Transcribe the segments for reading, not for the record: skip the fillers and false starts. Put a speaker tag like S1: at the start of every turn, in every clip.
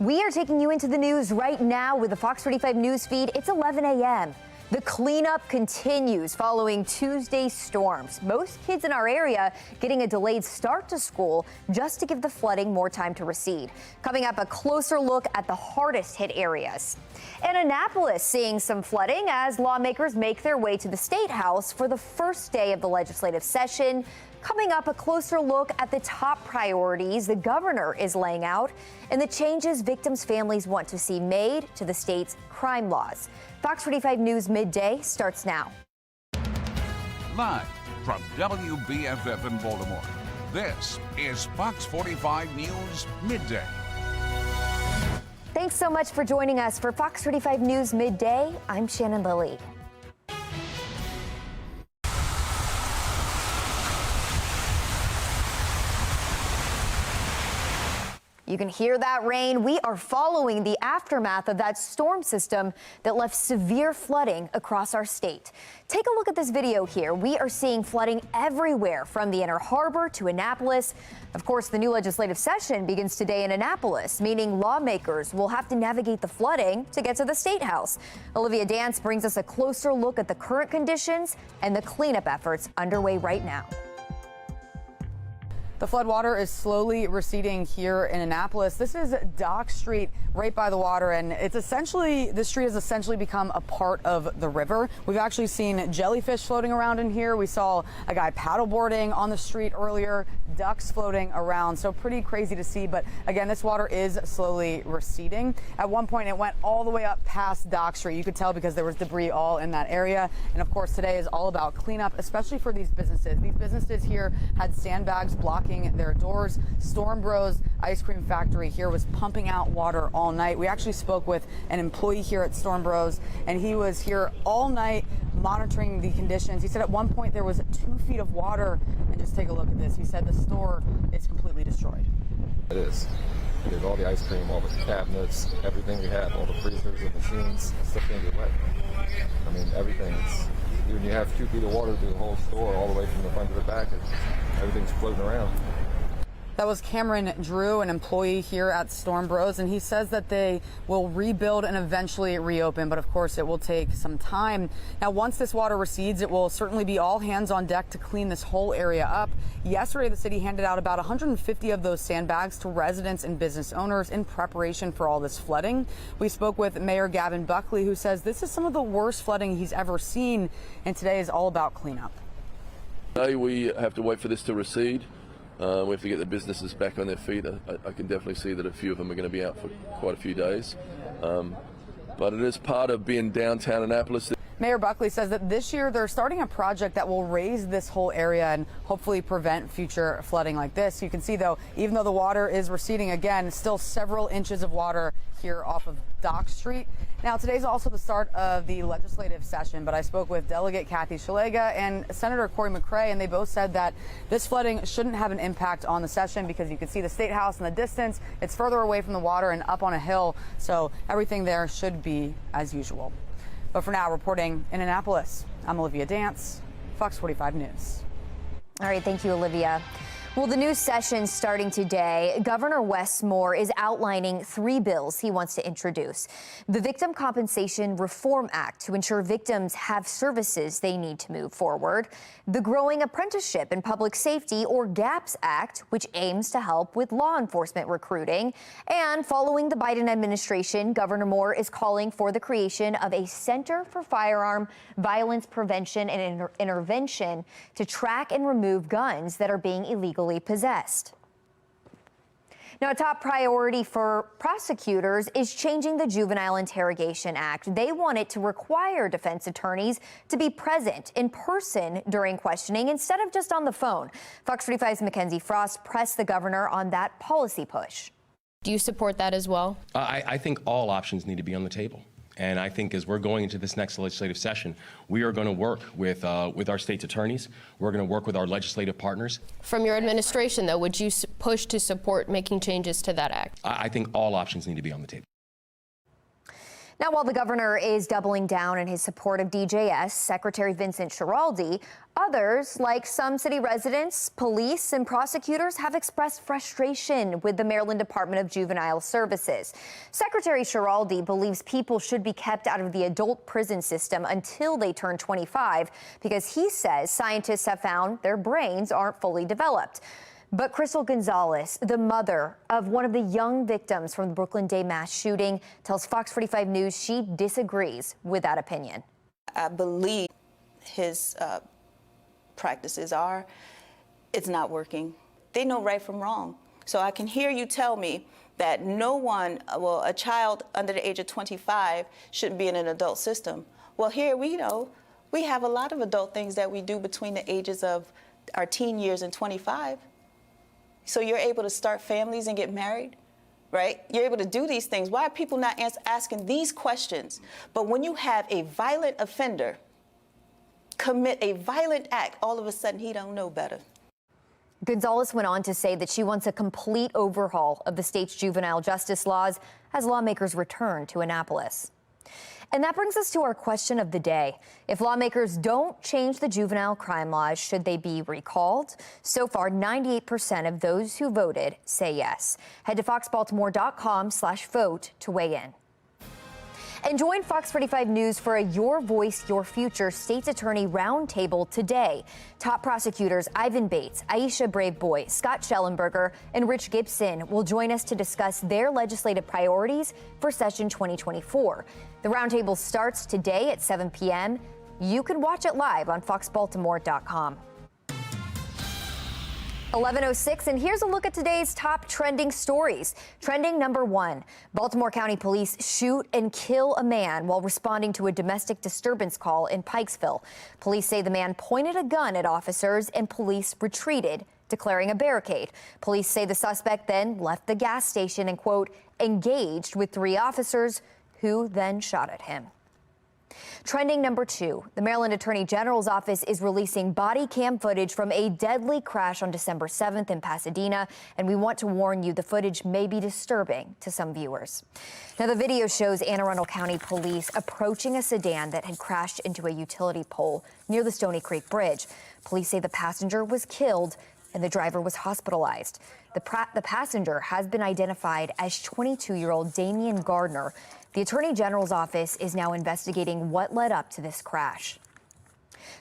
S1: We are taking you into the news right now with the Fox 45 news feed. It's 11 a.m. The cleanup continues following Tuesday's storms. Most kids in our area getting a delayed start to school just to give the flooding more time to recede. Coming up, a closer look at the hardest hit areas. And Annapolis seeing some flooding as lawmakers make their way to the State House for the first day of the legislative session. Coming up, a closer look at the top priorities the governor is laying out and the changes victims' families want to see made to the state's crime laws. Fox 45 News Midday starts now.
S2: Live from WBFF in Baltimore, this is Fox 45 News Midday.
S1: Thanks so much for joining us for Fox 45 News Midday. I'm Shannon Lilly. You can hear that rain. We are following the aftermath of that storm system that left severe flooding across our state. Take a look at this video here. We are seeing flooding everywhere from the Inner Harbor to Annapolis. Of course, the new legislative session begins today in Annapolis, meaning lawmakers will have to navigate the flooding to get to the State House. Olivia Dance brings us a closer look at the current conditions and the cleanup efforts underway right now.
S3: The floodwater is slowly receding here in Annapolis. This is Dock Street right by the water, and the street has essentially become a part of the river. We've actually seen jellyfish floating around in here. We saw a guy paddleboarding on the street earlier, ducks floating around. So pretty crazy to see. But again, this water is slowly receding. At one point, it went all the way up past Dock Street. You could tell because there was debris all in that area. And of course, today is all about cleanup, especially for these businesses. These businesses here had sandbags blocking their doors. Storm Bros ice cream factory here was pumping out water all night. We actually spoke with an employee here at Storm Bros, and he was here all night monitoring the conditions. He said at one point there was 2 feet of water, and just take a look at this. He said the store is completely destroyed.
S4: It is. There's all the ice cream, all the cabinets, everything we have, all the freezers and machines, stuff can't get wet. I mean, everything's, when you have 2 feet of water through the whole store, all the way from the front to the back, everything's floating around.
S3: That was Cameron Drew, an employee here at Storm Bros, and he says that they will rebuild and eventually reopen, but of course it will take some time. Now, once this water recedes, it will certainly be all hands on deck to clean this whole area up. Yesterday, the city handed out about 150 of those sandbags to residents and business owners in preparation for all this flooding. We spoke with Mayor Gavin Buckley, who says this is some of the worst flooding he's ever seen, and today is all about cleanup.
S5: Today we have to wait for this to recede. We have to get the businesses back on their feet. I can definitely see that a few of them are going to be out for quite a few days. But it is part of being downtown Annapolis.
S3: Mayor Buckley says that this year they're starting a project that will raise this whole area and hopefully prevent future flooding like this. You can see, though, even though the water is receding again, still several inches of water here off of Dock Street. Now, today's also the start of the legislative session, but I spoke with Delegate Kathy Shalega and Senator Corey McCray, and they both said that this flooding shouldn't have an impact on the session because you can see the State House in the distance. It's further away from the water and up on a hill, so everything there should be as usual. But for now, reporting in Annapolis, I'm Olivia Dance, Fox 45 News.
S1: All right, thank you, Olivia. Well, the new session starting today, Governor Wes Moore is outlining 3 bills he wants to introduce. The Victim Compensation Reform Act to ensure victims have services they need to move forward. The Growing Apprenticeship in Public Safety, or GAPS Act, which aims to help with law enforcement recruiting. And following the Biden administration, Governor Moore is calling for the creation of a Center for Firearm Violence Prevention and Intervention to track and remove guns that are being illegally possessed. Now, a top priority for prosecutors is changing the Juvenile Interrogation Act. They want it to require defense attorneys to be present in person during questioning instead of just on the phone. Fox 45's Mackenzie Frost pressed the governor on that policy push.
S6: Do you support that as well?
S7: I think all options need to be on the table. And I think as we're going into this next legislative session, we are going to work with our state's attorneys. We're going to work with our legislative partners.
S6: From your administration, though, would you push to support making changes to that act?
S7: I think all options need to be on the table.
S1: Now, while the governor is doubling down in his support of DJS, Secretary Vincent Schiraldi, others, like some city residents, police, and prosecutors, have expressed frustration with the Maryland Department of Juvenile Services. Secretary Schiraldi believes people should be kept out of the adult prison system until they turn 25 because he says scientists have found their brains aren't fully developed. But Crystal Gonzalez, the mother of one of the young victims from the Brooklyn Day mass shooting, tells Fox 45 News she disagrees with that opinion.
S8: I believe his practices are, it's not working. They know right from wrong. So I can hear you tell me that no one, well, a child under the age of 25 shouldn't be in an adult system. Well, here we know we have a lot of adult things that we do between the ages of our teen years and 25. So you're able to start families and get married, right? You're able to do these things. Why are people not asking these questions? But when you have a violent offender commit a violent act, all of a sudden he don't know better.
S1: Gonzalez went on to say that she wants a complete overhaul of the state's juvenile justice laws as lawmakers return to Annapolis. And that brings us to our question of the day. If lawmakers don't change the juvenile crime laws, should they be recalled? So far, 98% of those who voted say yes. Head to foxbaltimore.com/vote to weigh in. And join Fox 45 News for a Your Voice, Your Future State's Attorney Roundtable today. Top prosecutors Ivan Bates, Aisha Braveboy, Scott Schellenberger, and Rich Gibson will join us to discuss their legislative priorities for session 2024. The roundtable starts today at 7 p.m. You can watch it live on foxbaltimore.com. 11:06, and here's a look at today's top trending stories. Trending number 1, Baltimore County Police shoot and kill a man while responding to a domestic disturbance call in Pikesville. Police say the man pointed a gun at officers and police retreated, declaring a barricade. Police say the suspect then left the gas station and, quote, engaged with 3 officers who then shot at him. Trending number 2, the Maryland Attorney General's office is releasing body cam footage from a deadly crash on December 7th in Pasadena, and we want to warn you the footage may be disturbing to some viewers. Now, the video shows Anne Arundel County Police approaching a sedan that had crashed into a utility pole near the Stony Creek Bridge. Police say the passenger was killed and the driver was hospitalized. The passenger has been identified as 22-year-old Damian Gardner. The Attorney General's office is now investigating what led up to this crash.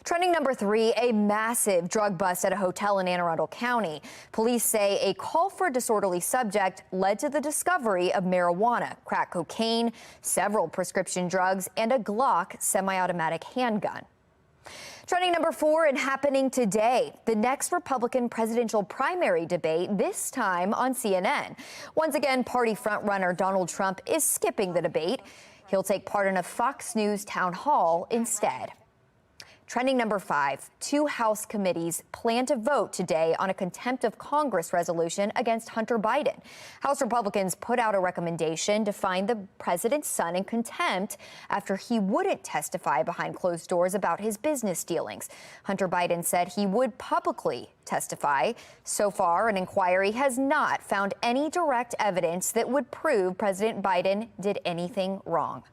S1: Trending number 3, a massive drug bust at a hotel in Anne Arundel County. Police say a call for a disorderly subject led to the discovery of marijuana, crack cocaine, several prescription drugs, and a Glock semi-automatic handgun. Trending number 4 and happening today, the next Republican presidential primary debate, this time on CNN. Once again, party frontrunner Donald Trump is skipping the debate. He'll take part in a Fox News town hall instead. Trending number 5, 2 House committees plan to vote today on a contempt of Congress resolution against Hunter Biden. House Republicans put out a recommendation to find the president's son in contempt after he wouldn't testify behind closed doors about his business dealings. Hunter Biden said he would publicly testify. So far, an inquiry has not found any direct evidence that would prove President Biden did anything wrong.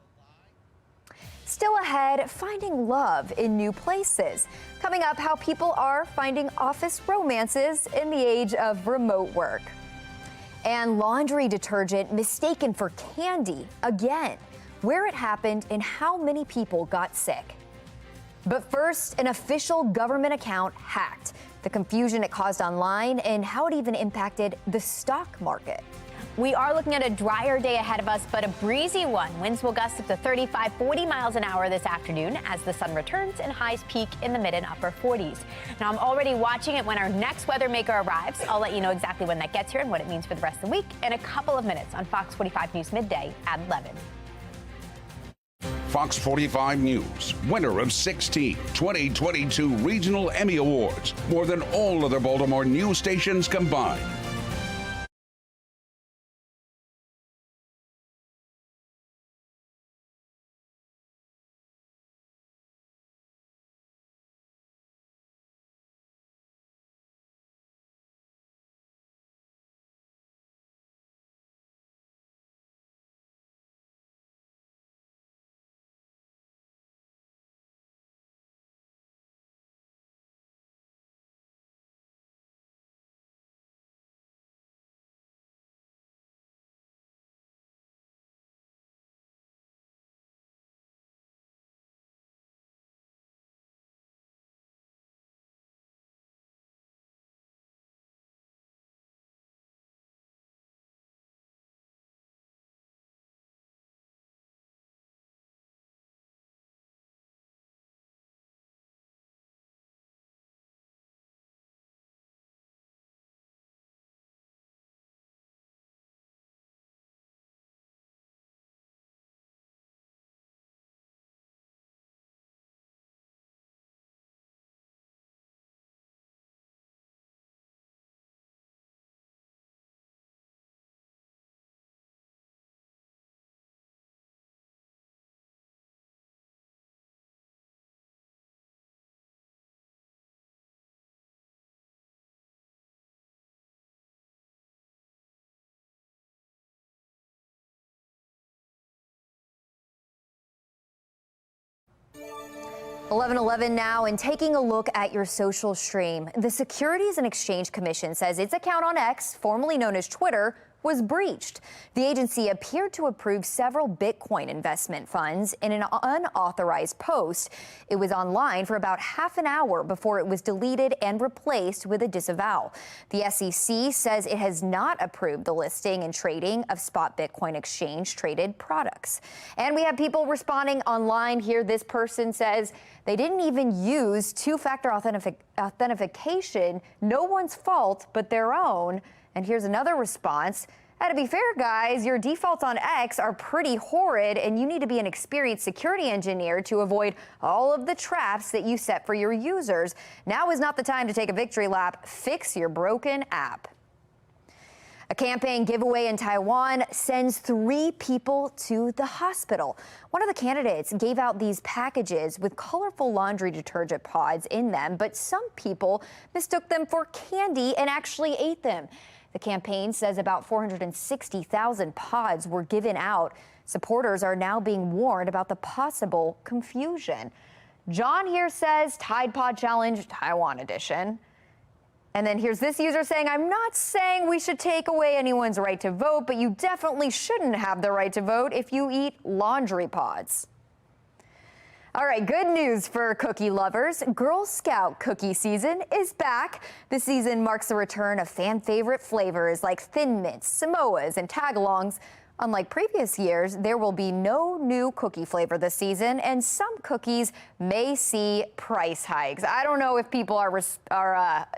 S1: Still ahead, finding love in new places. Coming up, how people are finding office romances in the age of remote work. And laundry detergent mistaken for candy again. Where it happened and how many people got sick. But first, an official government account hacked. The confusion it caused online and how it even impacted the stock market.
S9: We are looking at a drier day ahead of us, but a breezy one. Winds will gust up to 35, 40 miles an hour this afternoon as the sun returns and highs peak in the mid and upper 40s. Now, I'm already watching it when our next weather maker arrives. I'll let you know exactly when that gets here and what it means for the rest of the week in a couple of minutes on Fox 45 News Midday at 11.
S2: Fox 45 News, winner of 16 2022 Regional Emmy Awards, more than all other Baltimore news stations combined.
S1: 11:11 now, and taking a look at your social stream. The Securities and Exchange Commission says its account on X, formerly known as Twitter, was breached. The agency appeared to approve several Bitcoin investment funds in an unauthorized post. It was online for about half an hour before it was deleted and replaced with a disavow. The SEC says it has not approved the listing and trading of spot Bitcoin exchange traded products. And we have people responding online here. This person says they didn't even use two-factor authentication. No one's fault but their own. And here's another response. To be fair, guys, your defaults on X are pretty horrid, and you need to be an experienced security engineer to avoid all of the traps that you set for your users. Now is not the time to take a victory lap. Fix your broken app. A campaign giveaway in Taiwan sends 3 people to the hospital. One of the candidates gave out these packages with colorful laundry detergent pods in them, but some people mistook them for candy and actually ate them. The campaign says about 460,000 pods were given out. Supporters are now being warned about the possible confusion. John here says Tide Pod Challenge Taiwan edition. And then here's this user saying, I'm not saying we should take away anyone's right to vote, but you definitely shouldn't have the right to vote if you eat laundry pods. All right, good news for cookie lovers. Girl Scout cookie season is back. This season marks the return of fan favorite flavors like Thin Mints, Samoas, and Tagalongs. Unlike previous years, there will be no new cookie flavor this season, and some cookies may see price hikes. I don't know if people are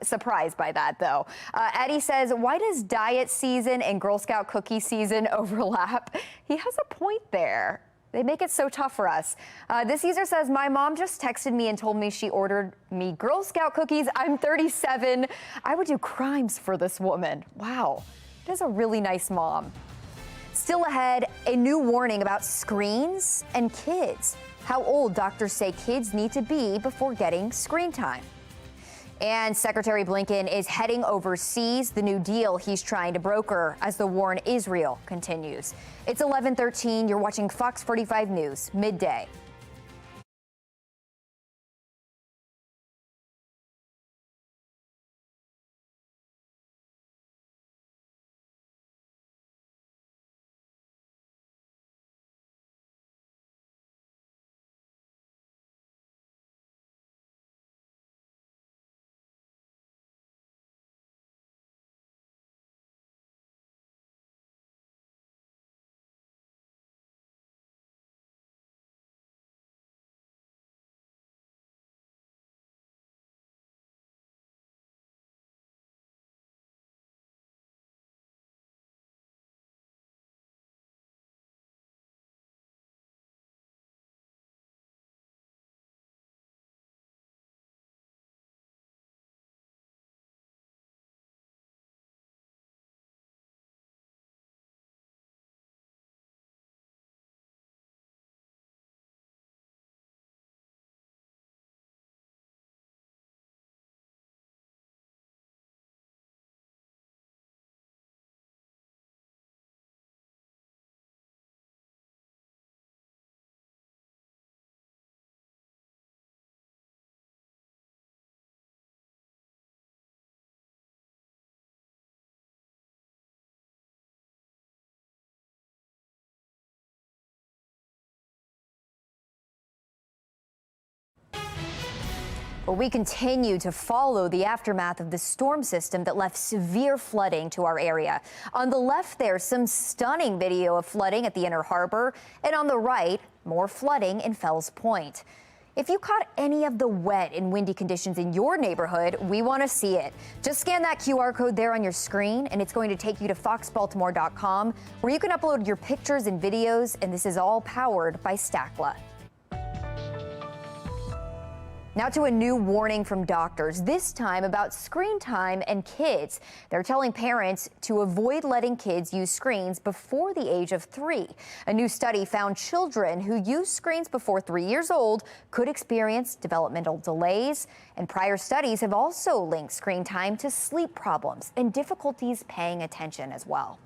S1: surprised by that, though. Eddie says, why does diet season and Girl Scout cookie season overlap? He has a point there. They make it so tough for us. This user says, my mom just texted me and told me she ordered me Girl Scout cookies. I'm 37. I would do crimes for this woman. Wow, that is a really nice mom. Still ahead, a new warning about screens and kids. How old doctors say kids need to be before getting screen time. And Secretary Blinken is heading overseas, the new deal he's trying to broker as the war in Israel continues. It's 11:13. You're watching Fox 45 News, Midday. Well, we continue to follow the aftermath of the storm system that left severe flooding to our area. On the left, there's some stunning video of flooding at the Inner Harbor, and on the right, more flooding in Fells Point. If you caught any of the wet and windy conditions in your neighborhood, we want to see it. Just scan that QR code there on your screen, and it's going to take you to foxbaltimore.com, where you can upload your pictures and videos, and this is all powered by Stackla. Now to a new warning from doctors, this time about screen time and kids. They're telling parents to avoid letting kids use screens before the age of 3. A new study found children who use screens before 3 years old could experience developmental delays. And prior studies have also linked screen time to sleep problems and difficulties paying attention as well.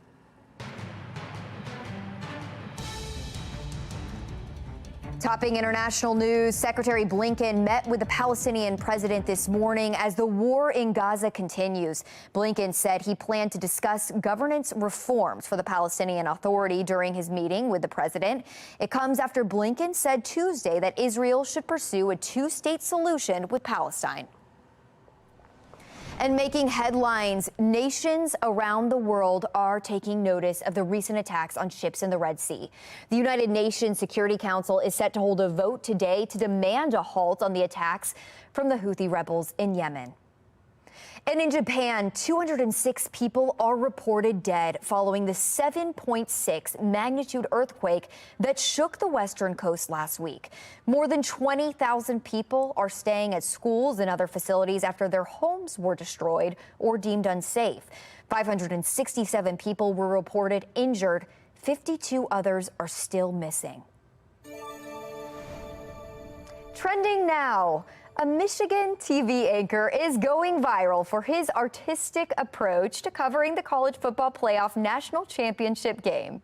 S1: Topping international news, Secretary Blinken met with the Palestinian president this morning as the war in Gaza continues. Blinken said he planned to discuss governance reforms for the Palestinian Authority during his meeting with the president. It comes after Blinken said Tuesday that Israel should pursue a two-state solution with Palestine. And making headlines, nations around the world are taking notice of the recent attacks on ships in the Red Sea. The United Nations Security Council is set to hold a vote today to demand a halt on the attacks from the Houthi rebels in Yemen. And in Japan, 206 people are reported dead following the 7.6 magnitude earthquake that shook the western coast last week. More than 20,000 people are staying at schools and other facilities after their homes were destroyed or deemed unsafe. 567 people were reported injured. 52 others are still missing. Trending now. A Michigan TV anchor is going viral for his artistic approach to covering the college football playoff national championship game.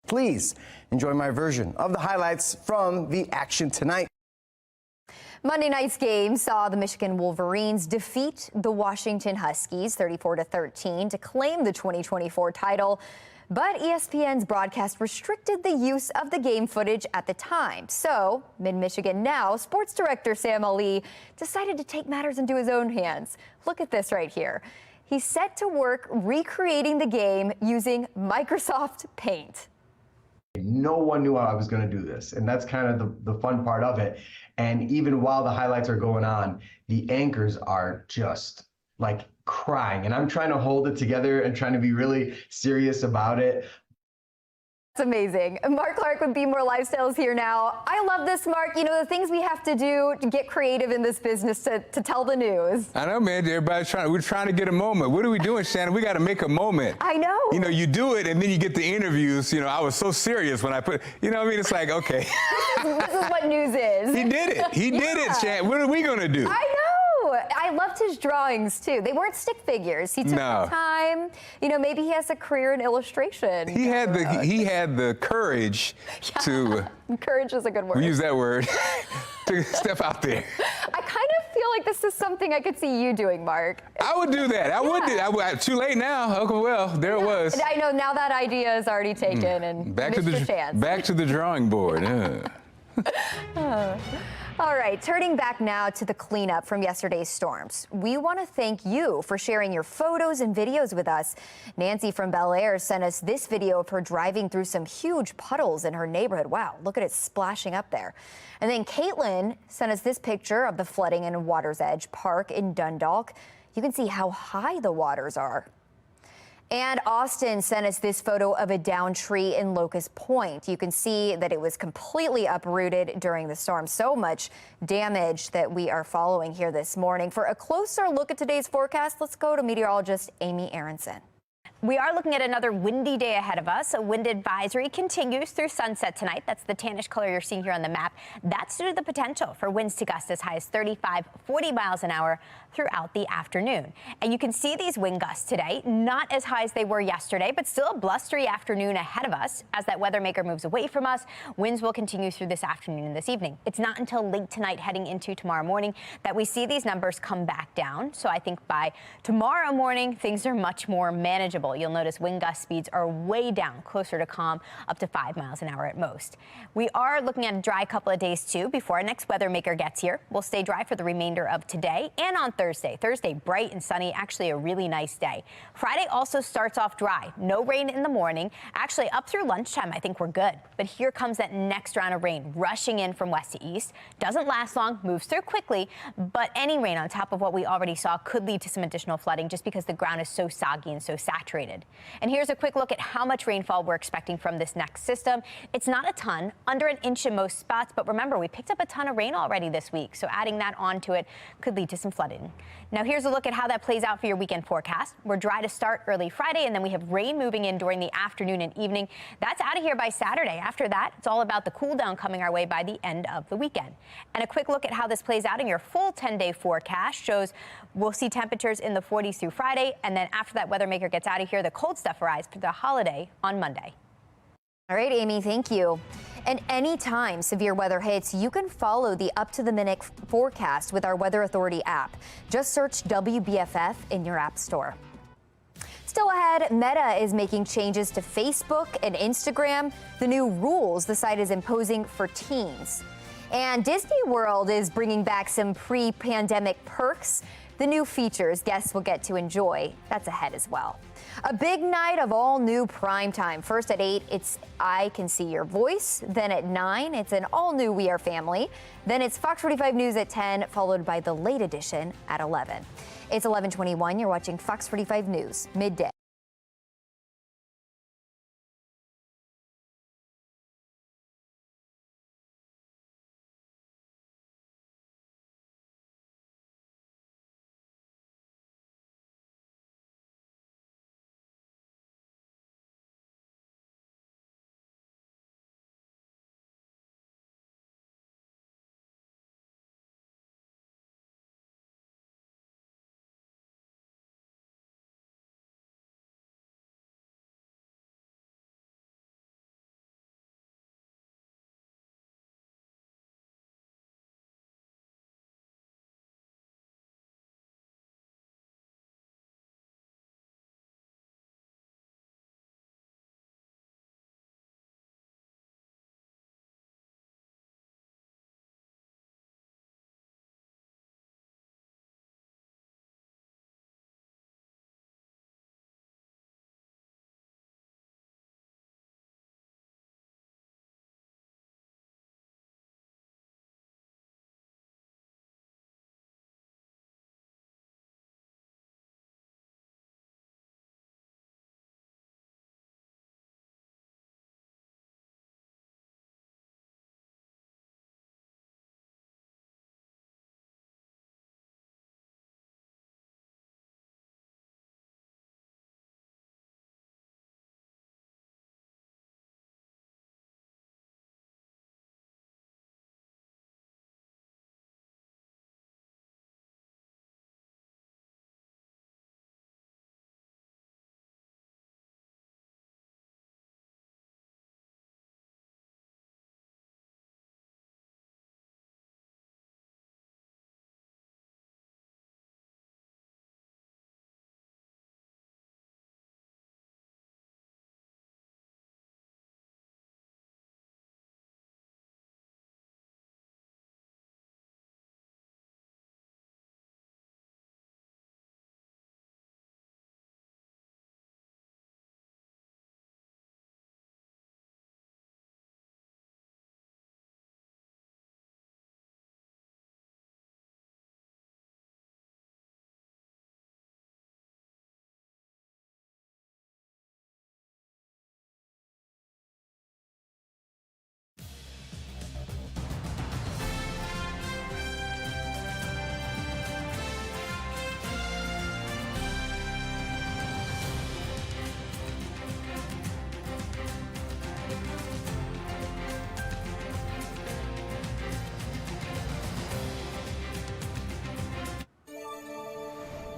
S10: Please enjoy my version of the highlights from the action tonight.
S1: Monday night's game saw the Michigan Wolverines defeat the Washington Huskies 34-13 to claim the 2024 title. But ESPN's broadcast restricted the use of the game footage at the time. So, Mid-Michigan Now sports director Sam Ali decided to take matters into his own hands. Look at this right here. He's set to work recreating the game using Microsoft Paint.
S10: No one knew I was going to do this, and that's kind of the fun part of it. And even while the highlights are going on, the anchors are just like crying, and I'm trying to hold it together and trying to be really serious about it.
S1: It's amazing. Mark Clark with Be More Lifestyles here now. I love this, Mark. You know, the things we have to do to get creative in this business to tell the news.
S11: I know, man. We're trying to get a moment. What are we doing, Shannon? We got to make a moment.
S1: I know.
S11: You know, you do it and then you get the interviews. You know, I was so serious when I put, you know what I mean? It's like, okay.
S1: This is what news is.
S11: He did it. He did it, Shannon. What are we going to do?
S1: I know. I loved his drawings, too. They weren't stick figures. He took the time. You know, maybe he has a career in illustration.
S11: He had the courage to...
S1: Courage is a good word.
S11: We use that word. To step out there.
S1: I kind of feel like this is something I could see you doing, Mark.
S11: I would do that. I would do that. Too late now. Okay, well, there it was.
S1: I know now that idea is already taken and
S11: back
S1: missed your chance.
S11: Back to the drawing board.
S1: All right, turning back now to the cleanup from yesterday's storms. We want to thank you for sharing your photos and videos with us. Nancy from Bel Air sent us this video of her driving through some huge puddles in her neighborhood. Wow, look at it splashing up there. And then Caitlin sent us this picture of the flooding in Water's Edge Park in Dundalk. You can see how high the waters are. And Austin sent us this photo of a downed tree in Locust Point. You can see that it was completely uprooted during the storm. So much damage that we are following here this morning. For a closer look at today's forecast, let's go to meteorologist Amy Aronson.
S9: We are looking at another windy day ahead of us. A wind advisory continues through sunset tonight. That's the tannish color you're seeing here on the map. That's due to the potential for winds to gust as high as 35, 40 miles an hour throughout the afternoon. And you can see these wind gusts today, not as high as they were yesterday, but still a blustery afternoon ahead of us. As that weather maker moves away from us, winds will continue through this afternoon and this evening. It's not until late tonight heading into tomorrow morning that we see these numbers come back down. So I think by tomorrow morning, things are much more manageable. You'll notice wind gust speeds are way down, closer to calm, up to 5 miles an hour at most. We are looking at a dry couple of days, too, before our next weather maker gets here. We'll stay dry for the remainder of today and on Thursday. Thursday, bright and sunny, actually a really nice day. Friday also starts off dry. No rain in the morning. Actually, up through lunchtime, I think we're good. But here comes that next round of rain, rushing in from west to east. Doesn't last long, moves through quickly, but any rain on top of what we already saw could lead to some additional flooding just because the ground is so soggy and so saturated. And here's a quick look at how much rainfall we're expecting from this next system. It's not a ton, under an inch in most spots, but remember, we picked up a ton of rain already this week, so adding that onto it could lead to some flooding. Now here's a look at how that plays out for your weekend forecast. We're dry to start early Friday, and then we have rain moving in during the afternoon and evening. That's out of here by Saturday. After that, it's all about the cool down coming our way by the end of the weekend. And a quick look at how this plays out in your full 10-day forecast shows we'll see temperatures in the 40s through Friday, and then after that weather maker gets out of here, the cold stuff arrives for the holiday on Monday.
S1: All right, Amy, thank you. And anytime severe weather hits, you can follow the up-to-the-minute forecast with our Weather Authority app. Just search WBFF in your app store. Still ahead, Meta is making changes to Facebook and Instagram, the new rules the site is imposing for teens. And Disney World is bringing back some pre-pandemic perks, the new features guests will get to enjoy. That's ahead as well. A big night of all new primetime. First at 8, it's I Can See Your Voice. Then at 9, it's an all new We Are Family. Then it's Fox 45 News at 10, followed by the late edition at 11. It's 11:21. You're watching Fox 45 News, Midday.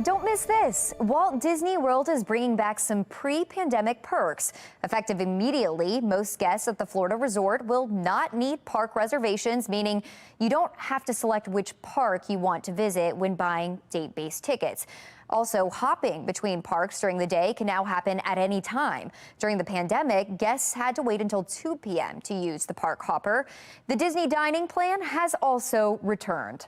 S1: Don't miss this. Walt Disney World is bringing back some pre-pandemic perks. Effective immediately, most guests at the Florida resort will not need park reservations, meaning you don't have to select which park you want to visit when buying date-based tickets. Also, hopping between parks during the day can now happen at any time. During the pandemic, guests had to wait until 2 p.m. to use the park hopper. The Disney dining plan has also returned.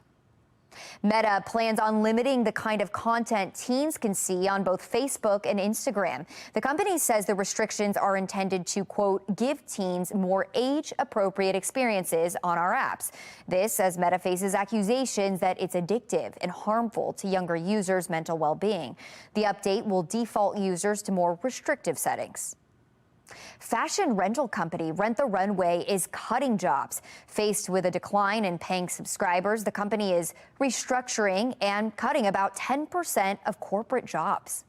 S1: Meta plans on limiting the kind of content teens can see on both Facebook and Instagram. The company says the restrictions are intended to, quote, give teens more age-appropriate experiences on our apps. This as Meta faces accusations that it's addictive and harmful to younger users' mental well-being. The update will default users to more restrictive settings. Fashion rental company Rent the Runway is cutting jobs. Faced with a decline in paying subscribers, the company is restructuring and cutting about 10% of corporate jobs.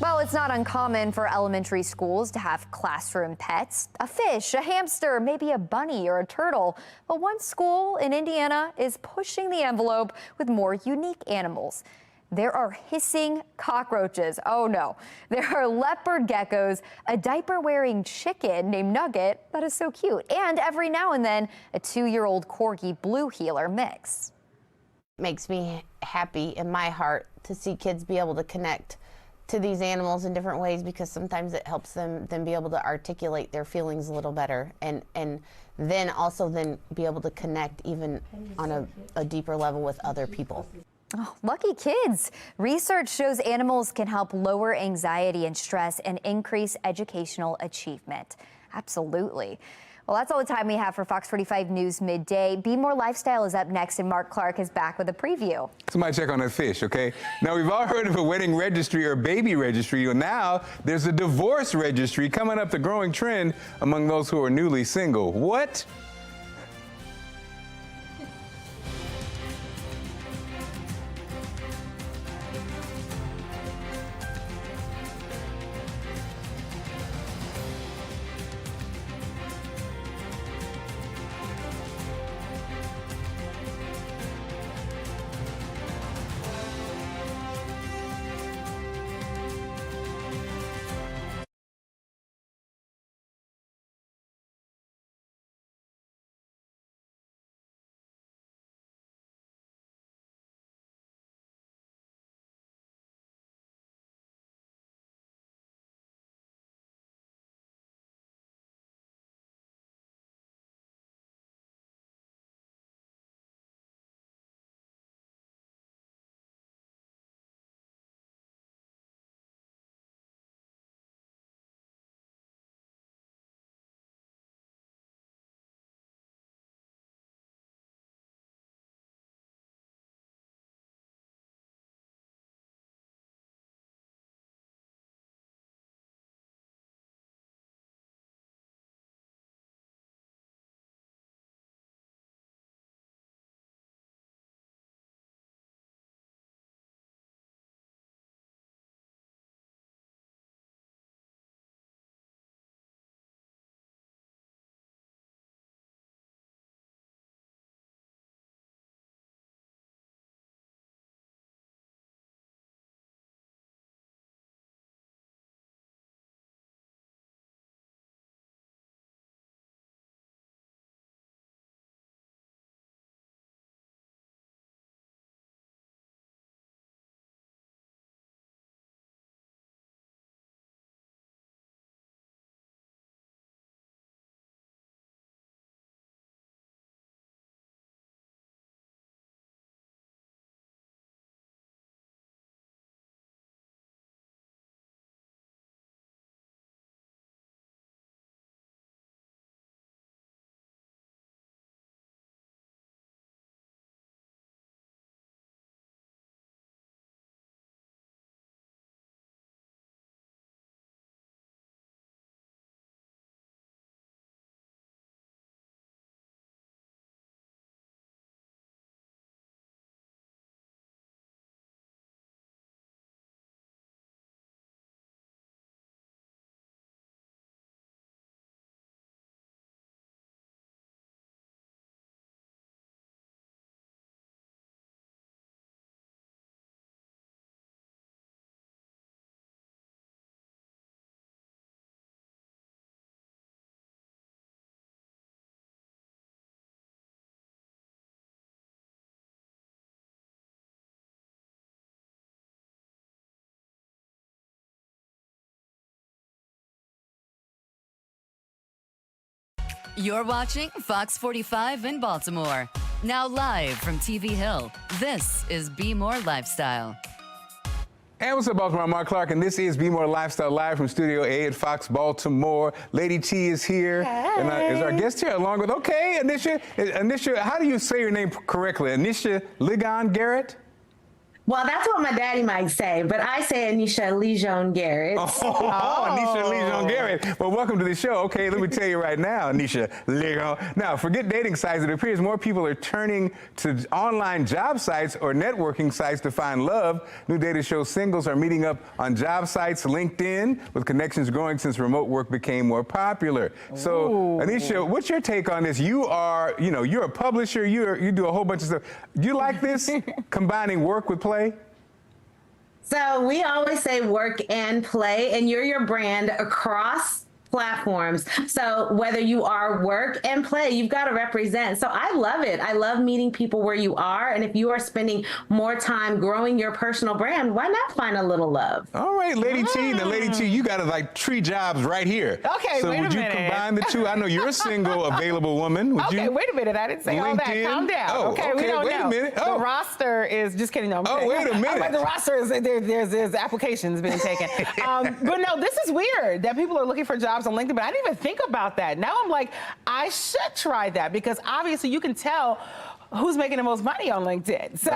S1: Well, it's not uncommon for elementary schools to have classroom pets, a fish, a hamster, maybe a bunny or a turtle. But one school in Indiana is pushing the envelope with more unique animals. There are hissing cockroaches. Oh no. There are leopard geckos, a diaper-wearing chicken named Nugget that is so cute, and every now and then a 2-year-old corgi blue heeler mix.
S12: Makes me happy in my heart to see kids be able to connect to these animals in different ways, because sometimes it helps them be able to articulate their feelings a little better, and then also be able to connect even on a deeper level with other people.
S1: Oh, lucky kids. Research shows animals can help lower anxiety and stress and increase educational achievement. Absolutely. Well, that's all the time we have for Fox 45 News Midday. Be More Lifestyle is up next, and Mark Clark is back with a preview.
S11: Somebody check on that fish, okay? Now, we've all heard of a wedding registry or baby registry. Well, now there's a divorce registry coming up, the growing trend among those who are newly single. What?
S13: You're watching Fox 45 in Baltimore. Now live from TV Hill, this is Be More Lifestyle.
S11: Hey, what's up, Baltimore? I'm Mark Clark, and this is Be More Lifestyle live from Studio A at Fox Baltimore. Lady T is here, and is our guest here along with, okay, Anisha, how do you say your name correctly? Anisha Ligon Garrett?
S14: Well, that's what my daddy might say, but I say Anisha Lejeune Garrett.
S11: Anisha Lejeune Garrett. Well, welcome to the show. Okay, let me tell you right now, Anisha Lejeune. Now, forget dating sites. It appears more people are turning to online job sites or networking sites to find love. New data shows singles are meeting up on job sites, LinkedIn, with connections growing since remote work became more popular. So, Anisha, what's your take on this? You're a publisher. You do a whole bunch of stuff. Do you like this, combining work with play?
S14: So we always say work and play, and you're your brand across platforms. So whether you are work and play, you've got to represent. So I love it. I love meeting people where you are. And if you are spending more time growing your personal brand, why not find a little love?
S11: All right, Lady T. Now, Lady T, you got like 3 jobs right here.
S15: Okay,
S11: so
S15: wait a
S11: would you
S15: minute.
S11: combine the two? I know you're a single, available woman. Would
S15: Okay,
S11: you?
S15: wait a minute. I didn't say all that.
S11: LinkedIn?
S15: Calm down.
S11: Oh,
S15: okay, we don't
S11: wait
S15: know.
S11: a minute. Oh.
S15: The roster is just kidding. No, I'm
S11: Oh,
S15: kidding.
S11: wait a minute.
S15: I'm like, the roster is there's applications being taken. But no, this is weird that people are looking for jobs on LinkedIn. But I didn't even think about that. Now I'm like, I should try that because obviously you can tell who's making the most money on LinkedIn. So,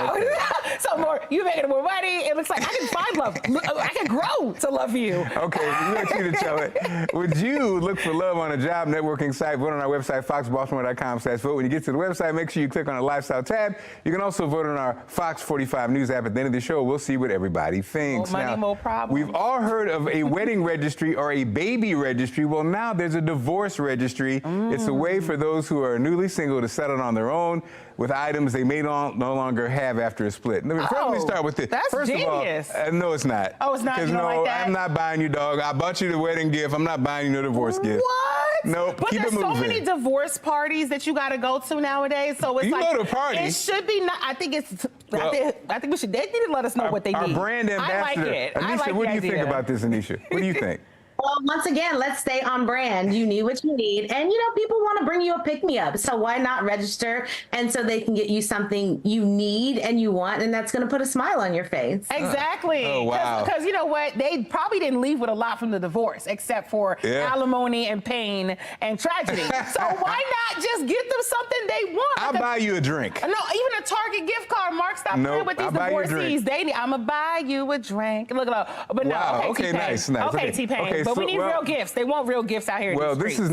S15: you making more money. It looks like I can find love. I can grow to love you.
S11: Okay, we want you to tell it. Would you look for love on a job networking site? Vote on our website, foxbaltimore.com/vote. When you get to the website, make sure you click on the lifestyle tab. You can also vote on our Fox 45 News app. At the end of the show, we'll see what everybody thinks.
S15: More money, more problems.
S11: We've all heard of a wedding registry or a baby registry. Well, now there's a divorce registry. It's a way for those who are newly single to settle on their own with items they may no longer have after a split. Let me start with this.
S15: That's
S11: First
S15: genius.
S11: of all, no, it's not.
S15: Oh, it's not? You don't
S11: no,
S15: like that?
S11: I'm not buying you, dog. I bought you the wedding gift. I'm not buying you no divorce gift.
S15: What?
S11: Nope.
S15: But
S11: Keep
S15: there's
S11: it moving.
S15: so many divorce parties that you got to go to nowadays. So it's
S11: You
S15: like
S11: go to parties.
S15: It should be not. I think it's.
S11: Well,
S15: I think we should. They need to let us know what they
S11: Our
S15: need.
S11: brand ambassador.
S15: I like it.
S11: Anisha,
S15: I like
S11: what
S15: the
S11: do you think
S15: idea.
S11: about this, Anisha? What do you think?
S14: Well, once again, let's stay on brand. You need what you need. And, people want to bring you a pick-me-up. So why not register? And so they can get you something you need and you want, and that's going to put a smile on your face.
S15: Exactly.
S11: Oh, wow.
S15: Because you know what? They probably didn't leave with a lot from the divorce, except for alimony and pain and tragedy. So why not just get them something they want?
S11: I'll buy you a drink.
S15: No, even a Target gift card. Mark, stop playing with these
S11: I'll buy you a
S15: divorcees.
S11: drink.
S15: I'm going to buy you a drink. Look at that. But
S11: Wow.
S15: no,
S11: Okay,
S15: T-Pain.
S11: nice.
S15: Okay, T-Pain.
S11: Okay,
S15: but
S11: so,
S15: we need real gifts. They want real gifts out here in
S11: Well,
S15: the
S11: this
S15: streets.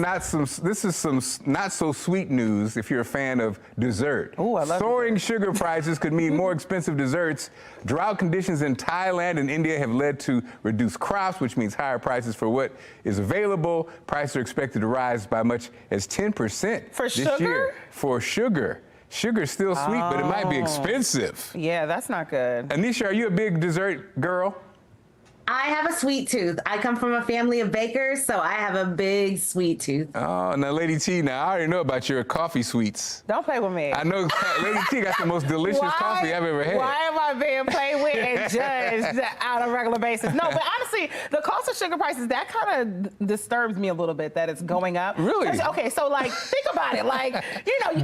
S11: is some not so sweet news if you're a fan of dessert.
S15: Ooh, I love
S11: Soaring sugar prices could mean more expensive desserts. Drought conditions in Thailand and India have led to reduced crops, which means higher prices for what is available. Prices are expected to rise by much as 10%
S15: For
S11: this
S15: sugar?
S11: year. For sugar. Sugar's still sweet, but it might be expensive.
S15: Yeah, that's not good.
S11: Anisha, are you a big dessert girl?
S14: I have a sweet tooth. I come from a family of bakers, so I have a big sweet tooth.
S11: Oh, now, Lady T, now I already know about your coffee sweets.
S15: Don't play with me.
S11: I know Lady T got the most delicious coffee I've ever had.
S15: Why am I being played with and judged on a regular basis? No, but honestly, the cost of sugar prices, that kind of disturbs me a little bit that it's going up.
S11: Really?
S15: Okay, so like, think about it. Like,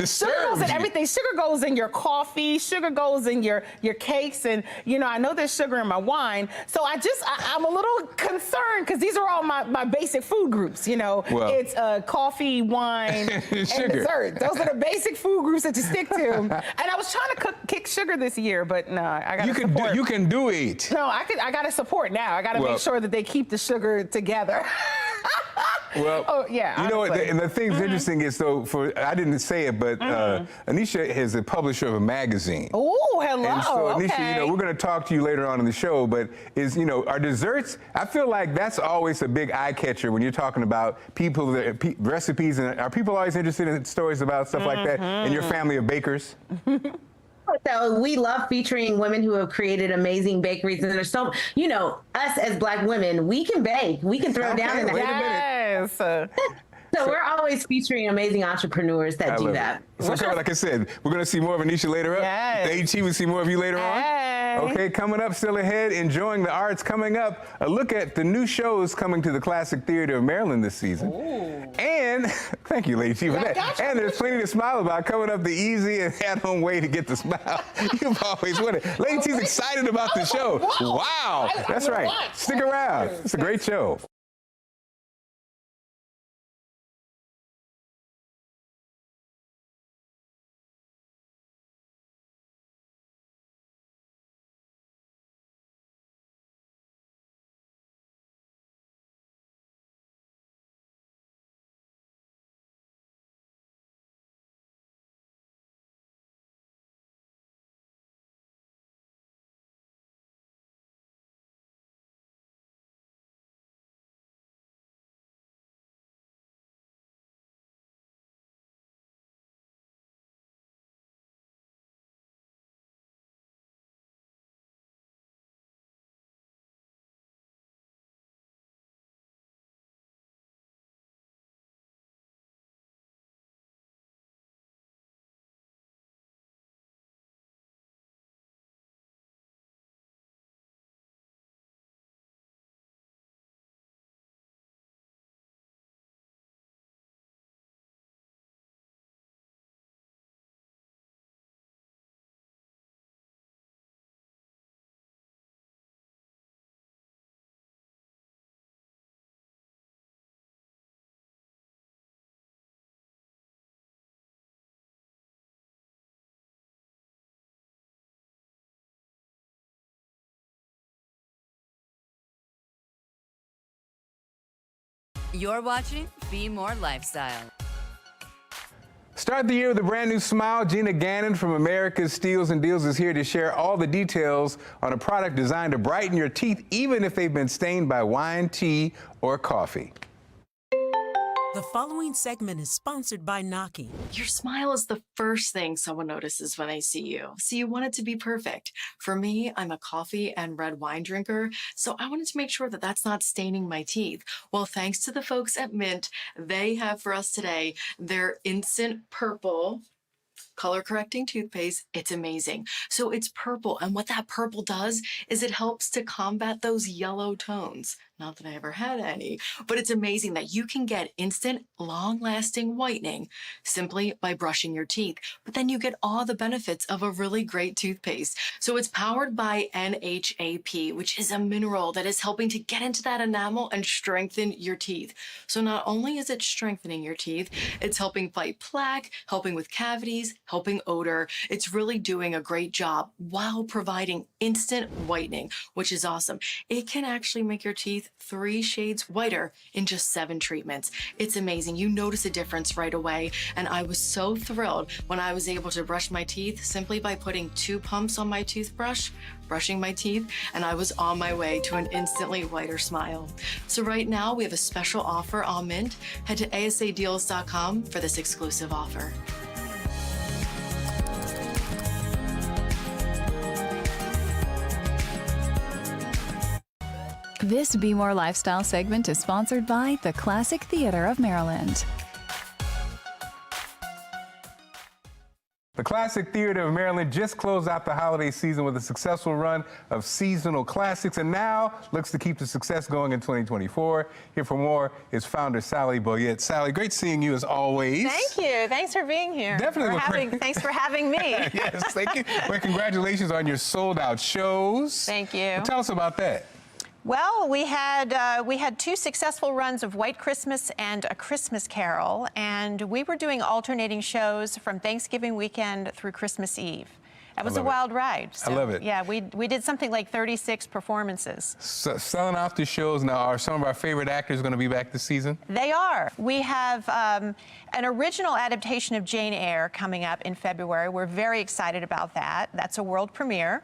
S15: sugar goes in everything. Sugar goes in your coffee. Sugar goes in your cakes. And, I know there's sugar in my wine. So I'm a little concerned because these are all my basic food groups. Well, it's coffee, wine, and dessert. Those are the basic food groups that you stick to. And I was trying to kick sugar this year, but no, I got to support.
S11: You can do it.
S15: No, I got to support now. I got to make sure that they keep the sugar together.
S11: Well,
S15: yeah.
S11: You know what? And the thing's interesting is, I didn't say it, but Anisha is a publisher of a magazine.
S15: Oh, hello.
S11: And so, Anisha, we're going to talk to you later on in the show, but are desserts, I feel like that's always a big eye catcher when you're talking about people, recipes, and are people always interested in stories about stuff like that in your family of bakers?
S14: So we love featuring women who have created amazing bakeries, and there's so, us as Black women, we can bake, we can throw down in the
S15: Yes.
S14: So we're always featuring amazing entrepreneurs that do that.
S11: So, like I said, we're going to see more of Anisha later up.
S15: Yes.
S11: AT, we'll see more of you later on. Okay, coming up, still ahead, enjoying the arts. Coming up, a look at the new shows coming to the Classic Theater of Maryland this season. Ooh. And, thank you, Lady T, for that. And there's plenty to smile about. Coming up, the easy and at-home way to get the smile you've always wanted. Lady T's excited about the show. Wow. That's right. Stick around. It's a great show.
S13: You're watching Be More Lifestyle.
S11: Start the year with a brand new smile. Gina Gannon from America's Steals and Deals is here to share all the details on a product designed to brighten your teeth, even if they've been stained by wine, tea, or coffee.
S16: The following segment is sponsored by Naki.
S17: Your smile is the first thing someone notices when they see you, so you want it to be perfect. For me, I'm a coffee and red wine drinker, so I wanted to make sure that that's not staining my teeth. Well, thanks to the folks at Mint, they have for us today their instant purple color correcting toothpaste. It's amazing. So it's purple, and what that purple does is it helps to combat those yellow tones. Not that I ever had any, but it's amazing that you can get instant, long-lasting whitening simply by brushing your teeth. But then you get all the benefits of a really great toothpaste. So it's powered by NHAP, which is a mineral that is helping to get into that enamel and strengthen your teeth. So not only is it strengthening your teeth, it's helping fight plaque, helping with cavities, helping odor. It's really doing a great job while providing instant whitening, which is awesome. It can actually make your teeth 3 shades whiter in just 7 treatments. It's amazing. You notice a difference right away. And I was so thrilled when I was able to brush my teeth simply by putting 2 pumps on my toothbrush, brushing my teeth, and I was on my way to an instantly whiter smile. So right now we have a special offer on Mint. Head to asadeals.com for this exclusive offer.
S18: This Be More Lifestyle segment is sponsored by the Classic Theater of Maryland.
S11: The Classic Theater of Maryland just closed out the holiday season with a successful run of seasonal classics and now looks to keep the success going in 2024. Here for more is founder Sally Boyette. Sally, great seeing you as always.
S19: Thank you. Thanks for being here.
S11: Definitely.
S19: Thanks for having me.
S11: Yes, thank you. Well, congratulations on your sold out shows.
S19: Thank you.
S11: Well, tell us about that.
S19: Well, we had 2 successful runs of White Christmas and A Christmas Carol, and we were doing alternating shows from Thanksgiving weekend through Christmas Eve. That was a wild ride. So,
S11: I love it.
S19: Yeah, we did something like 36 performances.
S11: So, selling out the shows now. Are some of our favorite actors going to be back this season?
S19: They are. We have an original adaptation of Jane Eyre coming up in February. We're very excited about that. That's a world premiere.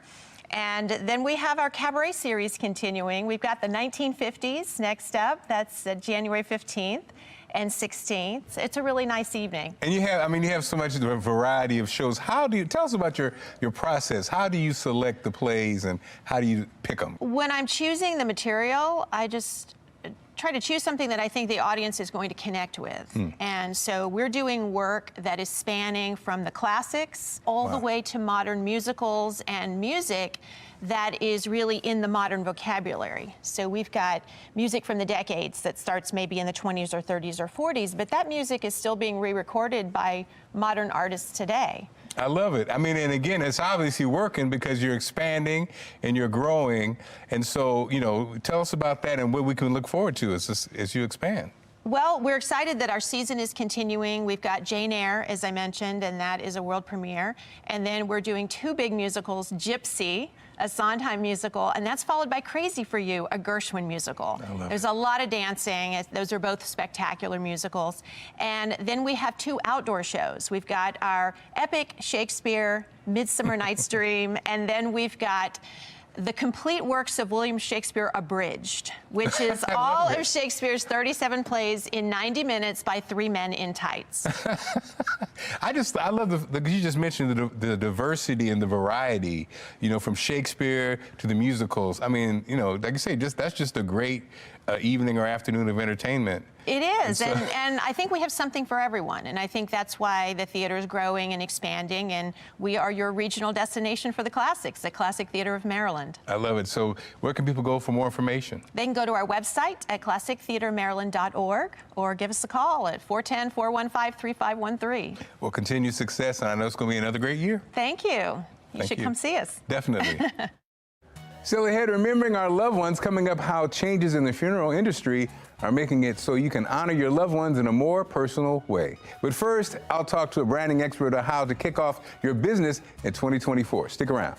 S19: And then we have our cabaret series continuing. We've got the 1950s next up. That's January 15th and 16th. It's a really nice evening.
S11: And you have so much variety of shows. How do you, tell us about your process. How do you select the plays and how do you pick them?
S19: When I'm choosing the material, I just try to choose something that I think the audience is going to connect with. And so we're doing work that is spanning from the classics all the way to modern musicals and music that is really in the modern vocabulary. So we've got music from the decades that starts maybe in the 20s or 30s or 40s, but that music is still being re-recorded by modern artists today.
S11: I love it. I mean, and again, it's obviously working because you're expanding and you're growing. And so, tell us about that and what we can look forward to as you expand.
S19: Well, we're excited that our season is continuing. We've got Jane Eyre, as I mentioned, and that is a world premiere. And then we're doing 2 big musicals, Gypsy, a Sondheim musical, and that's followed by Crazy for You, a Gershwin musical. There's a lot of dancing. Those are both spectacular musicals. And then we have 2 outdoor shows. We've got our epic Shakespeare, Midsummer Night's Dream, and then we've got the complete works of William Shakespeare abridged, which is all of Shakespeare's 37 plays in 90 minutes by 3 men in tights.
S11: I love you just mentioned the diversity and the variety, from Shakespeare to the musicals. I mean, like you say, that's just a great evening or afternoon of entertainment.
S19: It is, and I think we have something for everyone, and I think that's why the theater is growing and expanding, and we are your regional destination for the classics, the Classic Theater of Maryland.
S11: I love it. So where can people go for more information?
S19: They can go to our website at classictheatermaryland.org or give us a call at 410-415-3513.
S11: Well, continued success, and I know it's going to be another great year.
S19: Thank you. You should come see us.
S11: Definitely. Still ahead, remembering our loved ones, coming up how changes in the funeral industry are making it so you can honor your loved ones in a more personal way. But first, I'll talk to a branding expert on how to kick off your business in 2024. Stick around.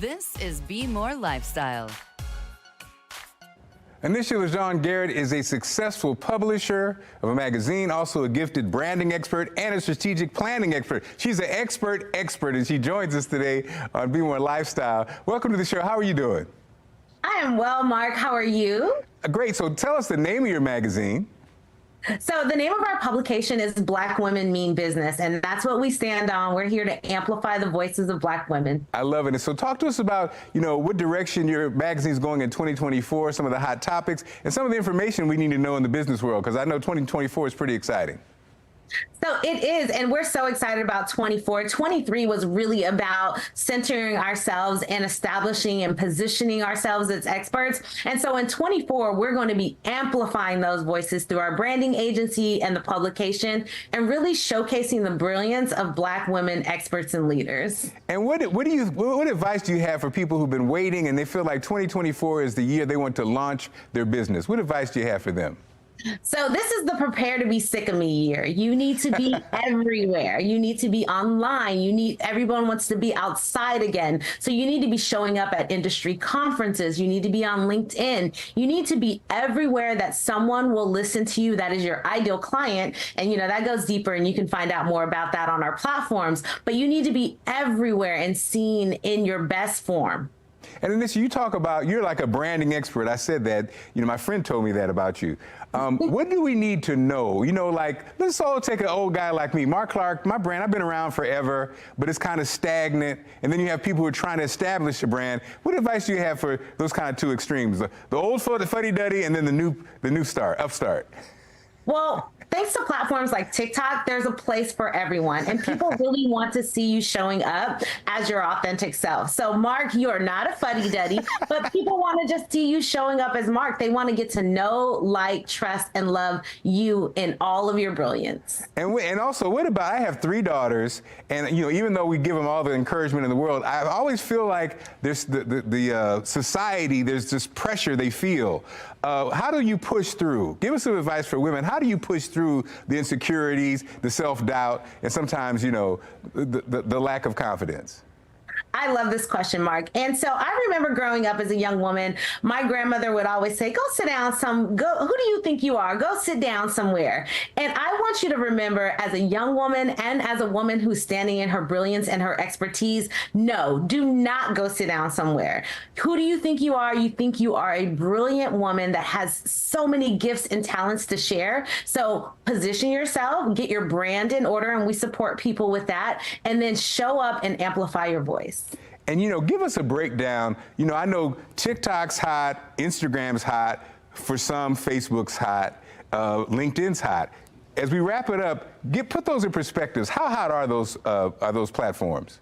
S13: This is Be More Lifestyle.
S11: Anisha LeJean Garrett is a successful publisher of a magazine, also a gifted branding expert and a strategic planning expert. She's an expert, and she joins us today on Be More Lifestyle. Welcome to the show. How are you doing?
S14: I am well, Mark. How are you?
S11: Great. So tell us the name of your magazine.
S14: So the name of our publication is Black Women Mean Business, and that's what we stand on. We're here to amplify the voices of Black women.
S11: I love it. So talk to us about, what direction your magazine is going in 2024, some of the hot topics, and some of the information we need to know in the business world, because I know 2024 is pretty exciting.
S14: So it is, and we're so excited about 24. 23 was really about centering ourselves and establishing and positioning ourselves as experts. And so in 24, we're going to be amplifying those voices through our branding agency and the publication, and really showcasing the brilliance of Black women experts and leaders.
S11: And what advice do you have for people who've been waiting and they feel like 2024 is the year they want to launch their business? What advice do you have for them?
S14: So this is the prepare to be sick of me year. You need to be everywhere. You need to be online. Everyone wants to be outside again. So you need to be showing up at industry conferences. You need to be on LinkedIn. You need to be everywhere that someone will listen to you. That is your ideal client. And, that goes deeper, and you can find out more about that on our platforms. But you need to be everywhere and seen in your best form.
S11: And Anisha, you talk about, you're like a branding expert. I said that, my friend told me that about you. What do we need to know? Let's all take an old guy like me. Mark Clark, my brand, I've been around forever, but it's kind of stagnant. And then you have people who are trying to establish a brand. What advice do you have for those kind of two extremes? The old fuddy-duddy and then the new upstart?
S14: Well, thanks to platforms like TikTok, there's a place for everyone, and people really want to see you showing up as your authentic self. So, Mark, you are not a fuddy-duddy, but people want to just see you showing up as Mark. They want to get to know, like, trust, and love you in all of your brilliance.
S11: And also, what about, I have 3 daughters, and even though we give them all the encouragement in the world, I always feel like there's the society, there's this pressure they feel. How do you push through? Give us some advice for women. How do you push through the insecurities, the self-doubt, and sometimes, the lack of confidence?
S14: I love this question, Mark. And so I remember growing up as a young woman, my grandmother would always say, go sit down who do you think you are? Go sit down somewhere. And I want you to remember, as a young woman and as a woman who's standing in her brilliance and her expertise, no, do not go sit down somewhere. Who do you think you are? You think you are a brilliant woman that has so many gifts and talents to share. So position yourself, get your brand in order, and we support people with that, and then show up and amplify your voice.
S11: And, give us a breakdown. I know TikTok's hot, Instagram's hot, for some, Facebook's hot, LinkedIn's hot. As we wrap it up, put those in perspectives. How hot are those platforms?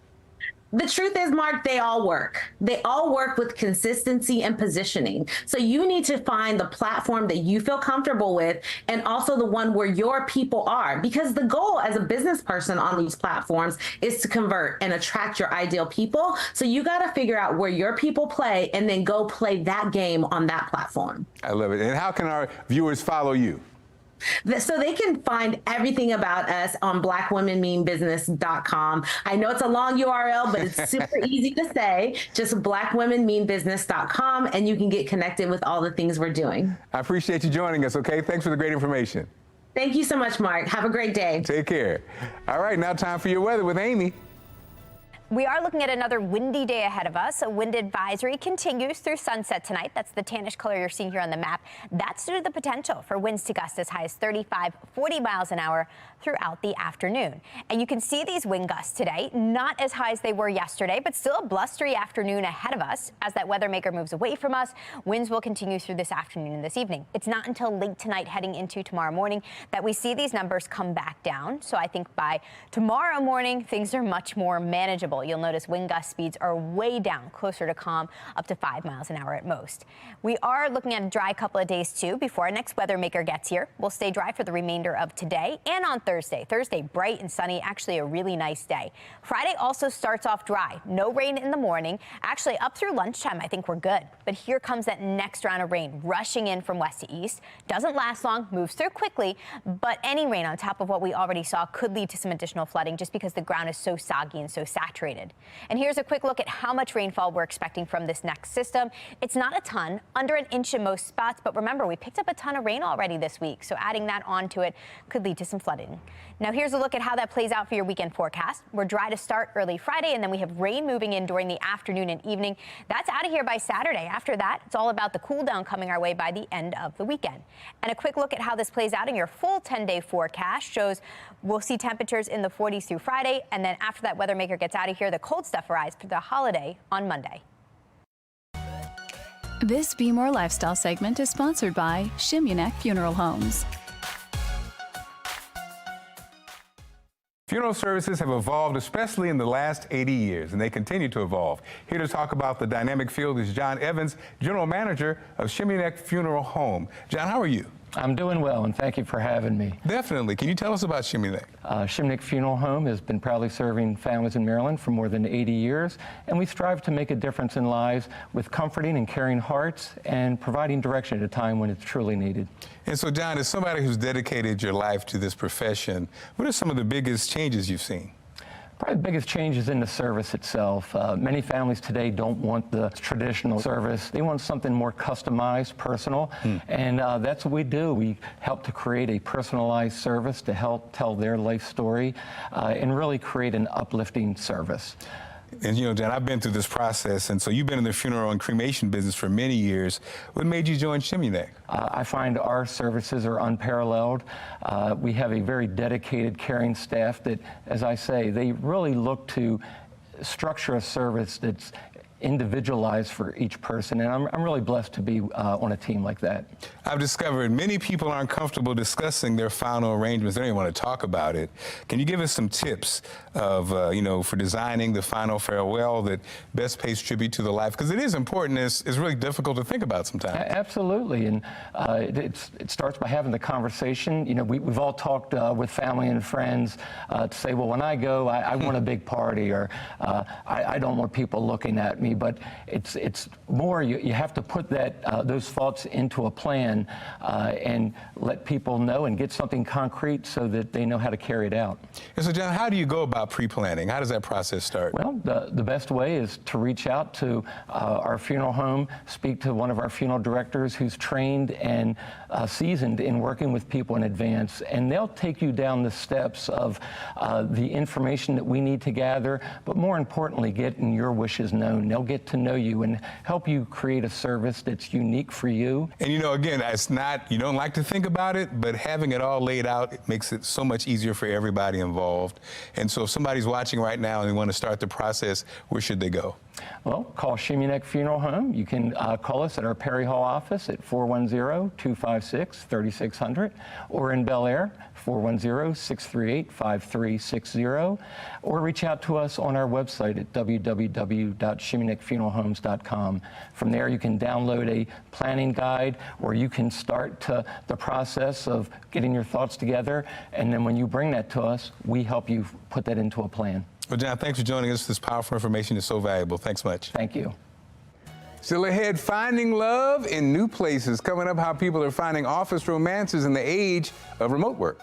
S14: The truth is, Mark, they all work. They all work with consistency and positioning. So you need to find the platform that you feel comfortable with, and also the one where your people are. Because the goal as a business person on these platforms is to convert and attract your ideal people. So you got to figure out where your people play and then go play that game on that platform. I love it. And how can our viewers follow you? So they can find everything about us on blackwomenmeanbusiness.com. I know it's a long URL, but it's super easy to say. Just blackwomenmeanbusiness.com, and you can get connected with all the things we're doing.
S11: I appreciate you joining us, okay? Thanks for the great information.
S14: Thank you so much, Mark. Have a great day.
S11: Take care. All right, now time for your weather with Amy.
S9: We are looking at another windy day ahead of us. A wind advisory continues through sunset tonight. That's the tannish color you're seeing here on the map. That's due to the potential for winds to gust as high as 35, 40 miles an hour throughout the afternoon. And you can see these wind gusts today, not as high as they were yesterday, but still a blustery afternoon ahead of us. As that weather maker moves away from us, winds will continue through this afternoon and this evening. It's not until late tonight, heading into tomorrow morning, that we see these numbers come back down. So I think by tomorrow morning, things are much more manageable. You'll notice wind gust speeds are way down, closer to calm, up to 5 miles an hour at most. We are looking at a dry couple of days, too, before our next weather maker gets here. We'll stay dry for the remainder of today and on Thursday. Thursday, bright and sunny, actually a really nice day. Friday also starts off dry. No rain in the morning. Actually, up through lunchtime, I think we're good. But here comes that next round of rain, rushing in from west to east. Doesn't last long, moves through quickly, but any rain on top of what we already saw could lead to some additional flooding just because the ground is so soggy and so saturated. hydrated. And here's a quick look at how much rainfall we're expecting from this next system. It's not a ton, under an inch in most spots, but remember, we picked up a ton of rain already this week, so adding that onto it could lead to some flooding. Now here's a look at how that plays out for your weekend forecast. We're dry to start early Friday, and then we have rain moving in during the afternoon and evening. That's out of here by Saturday. After that, it's all about the cool down coming our way by the end of the weekend. And a quick look at how this plays out in your full 10-day forecast shows we'll see temperatures in the 40s through Friday, and then after that weather maker gets out of here, the cold stuff arrives for the holiday on Monday.
S18: This Be More Lifestyle segment is sponsored by Shimunek Funeral Homes.
S11: Funeral services have evolved, especially in the last 80 years, and they continue to evolve. Here to talk about the dynamic field is John Evans, General Manager of Shimunek Funeral Home. John, how are you?
S20: I'm doing well, and thank you for having me.
S11: Definitely. Can you tell us about Shimunek?
S20: Shimunek Funeral Home has been proudly serving families in Maryland for more than 80 years, and we strive to make a difference in lives with comforting and caring hearts and providing direction at a time when it's truly needed.
S11: And so, John, as somebody who's dedicated your life to this profession, what are some of the biggest changes you've seen?
S20: Probably the biggest change is in the service itself. Many families today don't want the traditional service. They want something more customized, personal, and that's what we do. We help to create a personalized service to help tell their life story and really create an uplifting service.
S11: And you know, John, I've been through this process, and so you've been in the funeral and cremation business for many years. What made you join Shimunek?
S20: I find our services are unparalleled. We have a very dedicated, caring staff that, as I say, they really look to structure a service that's individualized for each person, and I'm really blessed to be on a team like that.
S11: I've discovered many people aren't comfortable discussing their final arrangements. They don't even want to talk about it. Can you give us some tips of, you know, for designing the final farewell that best pays tribute to the life? Because it is important. It's really difficult to think about sometimes.
S20: Absolutely, and it starts by having the conversation. You know, we've all talked with family and friends to say, well, when I go, I want a big party, or I don't want people looking at me. But it's more, you have to put those thoughts into a plan and let people know and get something concrete so that they know how to carry it out.
S11: And so, John, how do you go about pre-planning? How does that process start?
S20: Well, the best way is to reach out to our funeral home, speak to one of our funeral directors who's trained and seasoned in working with people in advance, and they'll take you down the steps of the information that we need to gather, but more importantly, getting your wishes known. They'll get to know you and help you create a service that's unique for you.
S11: And you know, again, it's not, you don't like to think about it, but having it all laid out, it makes it so much easier for everybody involved. And so if somebody's watching right now and they want to start the process, where should they go?
S20: Well, call Shimunek Funeral Home. You can call us at our Perry Hall office at 410-256-3600, or in Bel Air, 410-638-5360, or reach out to us on our website at www.shimunekfuneralhomes.com. From there, you can download a planning guide, or you can start the process of getting your thoughts together, and then when you bring that to us, we help you put that into a plan.
S11: Well, John, thanks for joining us. This powerful information is so valuable. Thanks much.
S20: Thank you.
S11: Still ahead, finding love in new places. Coming up, how people are finding office romances in the age of remote work.